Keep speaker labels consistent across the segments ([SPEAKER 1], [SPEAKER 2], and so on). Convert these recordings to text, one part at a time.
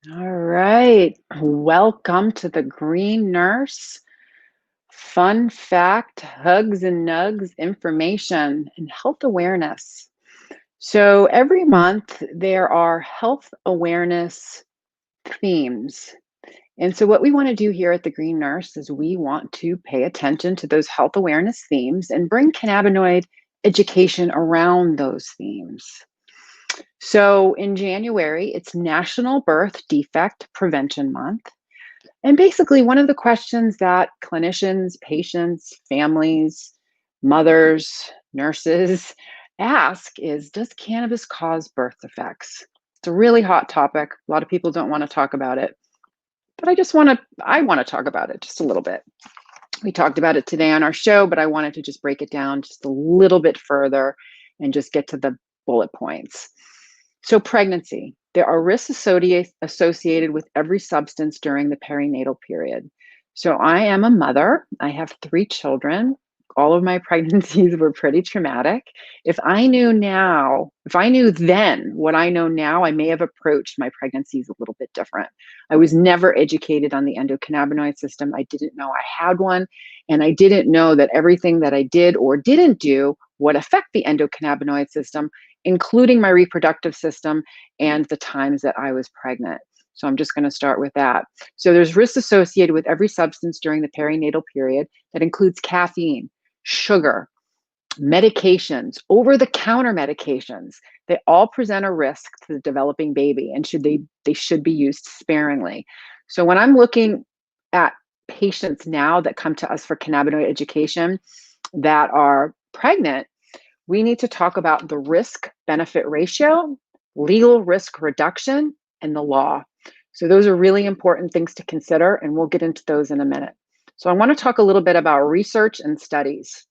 [SPEAKER 1] All right. Welcome to the Green Nurse. Fun fact, hugs and nugs, information, and health awareness. So every month there are health awareness themes. And so what we want to do here at the Green Nurse is we want to pay attention to those health awareness themes and bring cannabinoid education around those themes. So in January, it's National Birth Defect Prevention Month. And basically, one of the questions that clinicians, patients, families, mothers, nurses ask is, does cannabis cause birth defects? It's a really hot topic. A lot of people don't want to talk about it, but I want to talk about it just a little bit. We talked about it today on our show, but I wanted to just break it down just a little bit further and just get to the bullet points. So, pregnancy. There are risks associated with every substance during the perinatal period. So, I am a mother. I have 3 children. All of my pregnancies were pretty traumatic. If I knew then what I know now, I may have approached my pregnancies a little bit different. I was never educated on the endocannabinoid system. I didn't know I had one. And I didn't know that everything that I did or didn't do would affect the endocannabinoid system, including my reproductive system and the times that I was pregnant. So I'm just going to start with that. So there's risks associated with every substance during the perinatal period. That includes caffeine, sugar, medications, over-the-counter medications. They all present a risk to the developing baby, and they should be used sparingly. So when I'm looking at patients now that come to us for cannabinoid education that are pregnant, we need to talk about the risk benefit ratio, legal risk reduction, and the law. So those are really important things to consider, and we'll get into those in a minute. So I want to talk a little bit about research and studies.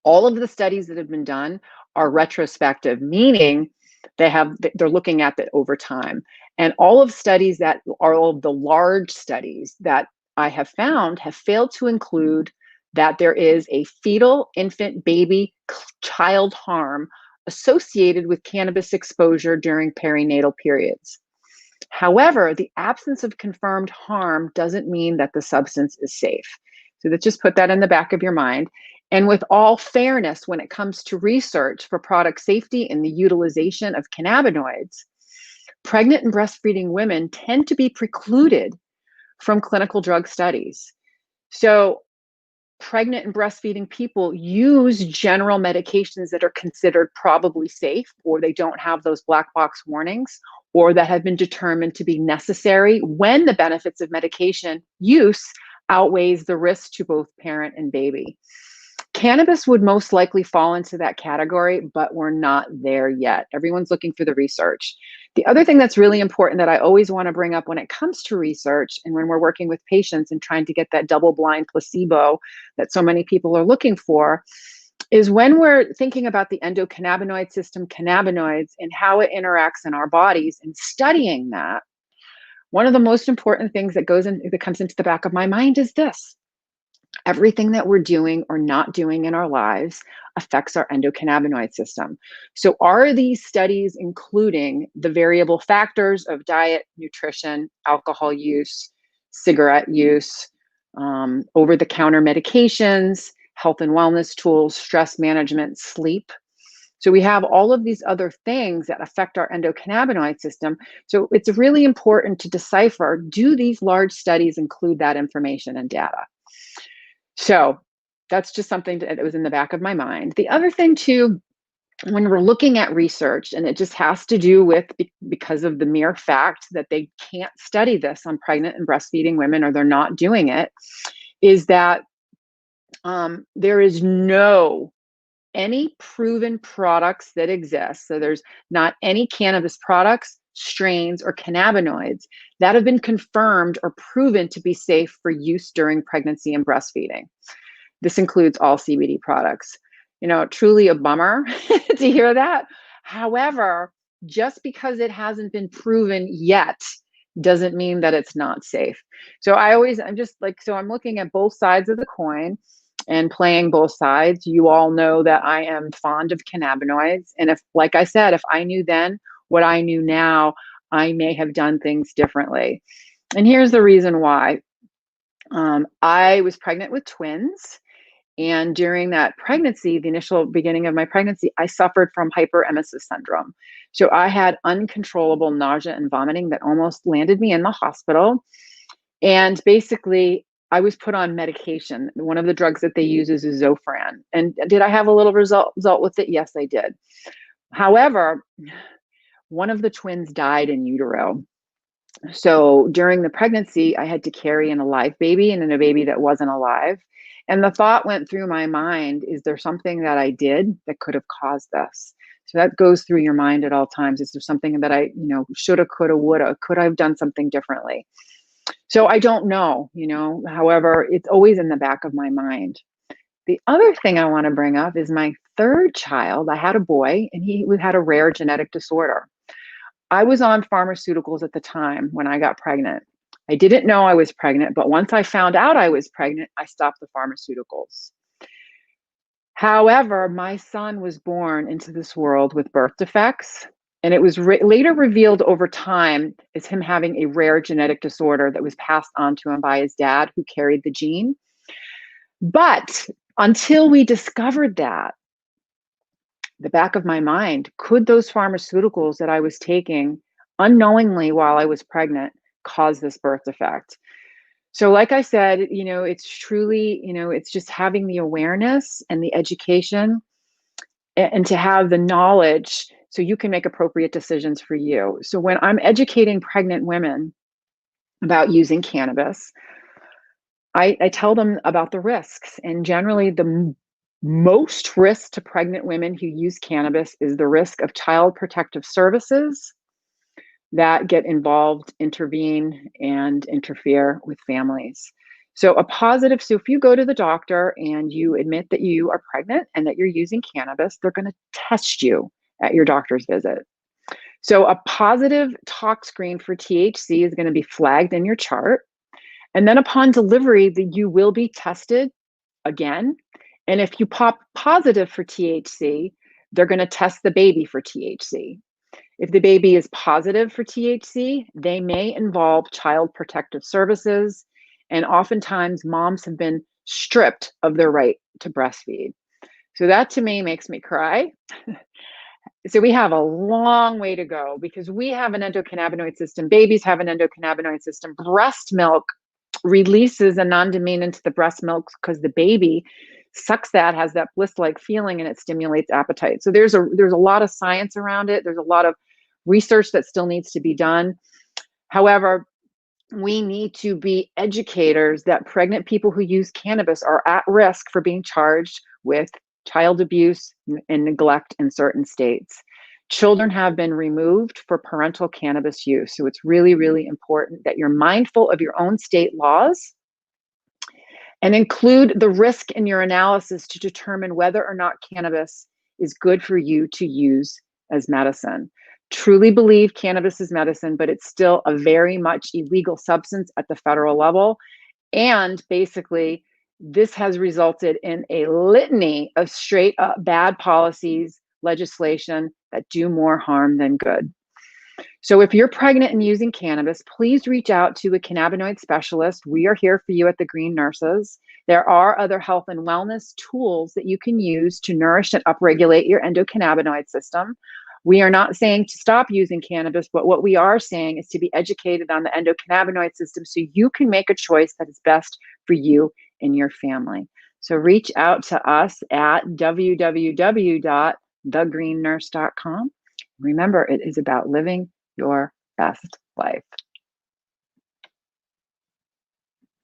[SPEAKER 1] All of the studies that have been done are retrospective, meaning they're looking at it over time. And all of the large studies that I have found have failed to include that there is a fetal, infant, baby, child harm associated with cannabis exposure during perinatal periods. However, the absence of confirmed harm doesn't mean that the substance is safe. So just put that in the back of your mind. And with all fairness, when it comes to research for product safety and the utilization of cannabinoids, pregnant and breastfeeding women tend to be precluded from clinical drug studies. So pregnant and breastfeeding people use general medications that are considered probably safe, or they don't have those black box warnings, or that have been determined to be necessary when the benefits of medication use outweighs the risk to both parent and baby. Cannabis would most likely fall into that category, but we're not there yet. Everyone's looking for the research. The other thing that's really important that I always want to bring up when it comes to research and when we're working with patients and trying to get that double-blind placebo that so many people are looking for is when we're thinking about the endocannabinoid system, cannabinoids, and how it interacts in our bodies and studying that. One of the most important things that comes into the back of my mind is this. Everything that we're doing or not doing in our lives affects our endocannabinoid system. So are these studies including the variable factors of diet, nutrition, alcohol use, cigarette use, over-the-counter medications, health and wellness tools, stress management, sleep? So we have all of these other things that affect our endocannabinoid system. So it's really important to decipher, do these large studies include that information and data? So that's just something that was in the back of my mind. The other thing too, when we're looking at research, and it just has to do with because of the mere fact that they can't study this on pregnant and breastfeeding women, or they're not doing it, is that there is no any proven products that exist. So there's not any cannabis products, strains, or cannabinoids that have been confirmed or proven to be safe for use during pregnancy and breastfeeding. This includes all CBD products. Truly a bummer to hear that. However, just because it hasn't been proven yet doesn't mean that it's not safe. So I'm looking at both sides of the coin and playing both sides. You all know that I am fond of cannabinoids. And if, like I said, if I knew then what I knew now, I may have done things differently. And here's the reason why. I was pregnant with twins. And during that pregnancy, the initial beginning of my pregnancy, I suffered from hyperemesis syndrome. So I had uncontrollable nausea and vomiting that almost landed me in the hospital. And basically, I was put on medication. One of the drugs that they use is Zofran. And did I have a little result with it? Yes, I did. However, one of the twins died in utero. So during the pregnancy, I had to carry an alive baby and then a baby that wasn't alive. And the thought went through my mind, is there something that I did that could have caused this? So that goes through your mind at all times. Is there something that I, shoulda, coulda, woulda, could I have done something differently? So I don't know, however, it's always in the back of my mind. The other thing I want to bring up is my third child. I had a boy and he had a rare genetic disorder. I was on pharmaceuticals at the time when I got pregnant. I didn't know I was pregnant, but once I found out I was pregnant, I stopped the pharmaceuticals. However, my son was born into this world with birth defects, and it was later revealed over time as him having a rare genetic disorder that was passed on to him by his dad, who carried the gene. But until we discovered that, the back of my mind, could those pharmaceuticals that I was taking unknowingly while I was pregnant cause this birth defect? So like I said, it's truly, it's just having the awareness and the education and to have the knowledge so you can make appropriate decisions for you. So when I'm educating pregnant women about using cannabis, I tell them about the risks. And generally, the most risk to pregnant women who use cannabis is the risk of child protective services that get involved, intervene, and interfere with families. So if you go to the doctor and you admit that you are pregnant and that you're using cannabis, they're going to test you at your doctor's visit. So a positive tox screen for THC is going to be flagged in your chart. And then upon delivery, you will be tested again. And if you pop positive for THC, they're going to test the baby for THC. If the baby is positive for THC, they may involve child protective services. And oftentimes, moms have been stripped of their right to breastfeed. So that to me makes me cry. So we have a long way to go because we have an endocannabinoid system. Babies have an endocannabinoid system. Breast milk releases a non-domain into the breast milk because the baby sucks that, has that bliss-like feeling, and it stimulates appetite. So there's a lot of science around it. There's a lot of research that still needs to be done. However, we need to be educators that pregnant people who use cannabis are at risk for being charged with child abuse and neglect in certain states. Children have been removed for parental cannabis use. So it's really, really important that you're mindful of your own state laws and include the risk in your analysis to determine whether or not cannabis is good for you to use as medicine. Truly believe cannabis is medicine, but it's still a very much illegal substance at the federal level. And basically, this has resulted in a litany of straight up bad policies, legislation that do more harm than good. So if you're pregnant and using cannabis, please reach out to a cannabinoid specialist. We are here for you at the Green Nurses. There are other health and wellness tools that you can use to nourish and upregulate your endocannabinoid system. We are not saying to stop using cannabis, but what we are saying is to be educated on the endocannabinoid system so you can make a choice that is best for you and your family. So reach out to us at www.thegreennurse.com. Remember, it is about living your best life.